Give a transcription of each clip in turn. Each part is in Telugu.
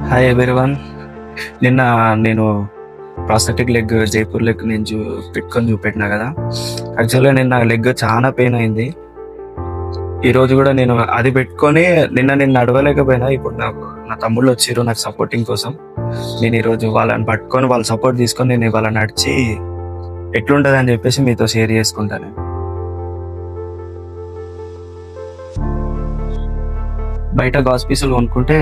Hi everyone. నిన్న నేను ప్రాస్థెటిక్ లెగ్ జైపూర్ లెగ్ నేను పెట్టుకొని చూపెట్టినా కదా. యాక్చువల్గా నిన్న లెగ్ చాలా పెయిన్ అయింది. ఈరోజు కూడా నేను అది పెట్టుకొని నిన్న నడవలేకపోయినా. ఇప్పుడు నా తమ్ముళ్ళు వచ్చిర్రు నాకు సపోర్టింగ్ కోసం. నేను ఈరోజు వాళ్ళని పట్టుకొని వాళ్ళ సపోర్ట్ తీసుకొని నేను ఇవాళ నడిచి ఎట్లుంటుంది అని చెప్పేసి మీతో షేర్ చేసుకుంటాను. బయట గాస్ పీసులు కొనుక్కుంటే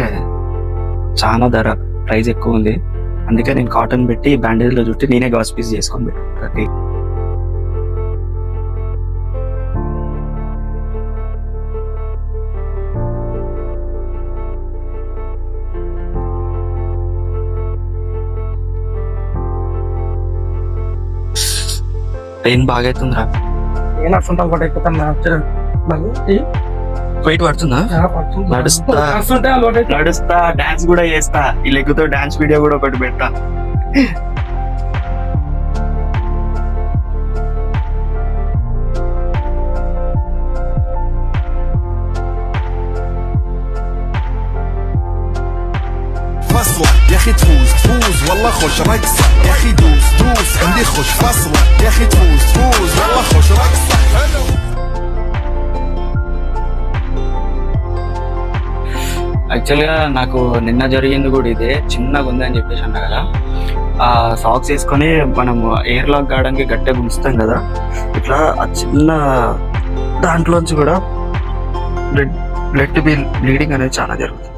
చాలా ధర ప్రైస్ ఎక్కువ ఉంది. అందుకే నేను కాటన్ పెట్టి బ్యాండేజ్ లో చుట్టి నేనే గాస్ పీస్ చేసుకొని పెట్టి పెయిన్ బాగా అవుతుందిరా. వెయిట్ పడుతుందా? నడుస్తా డాన్స్ కూడా చేస్తా. ఈ లెగ్ తో డాన్స్ వీడియో కూడా ఒకటి పెట్టా. فصلة يا اخي تفوز والله خوش رقصة يا اخي دوس عندي خوش فصلة يا اخي تفوز والله خوش رقصة حلو. యాక్చువల్గా నాకు నిన్న జరిగింది కూడా ఇదే. చిన్నగా ఉంది అని చెప్పేసి అన్నా కదా. ఆ సాక్స్ వేసుకొని మనం ఎయిర్ లాక్ కావడానికి గట్టిగా ఉంచుతాం కదా, ఇట్లా ఆ చిన్న దాంట్లోంచి కూడా బ్లడ్ బ్లీడింగ్ అనేది చాలా జరుగుతుంది.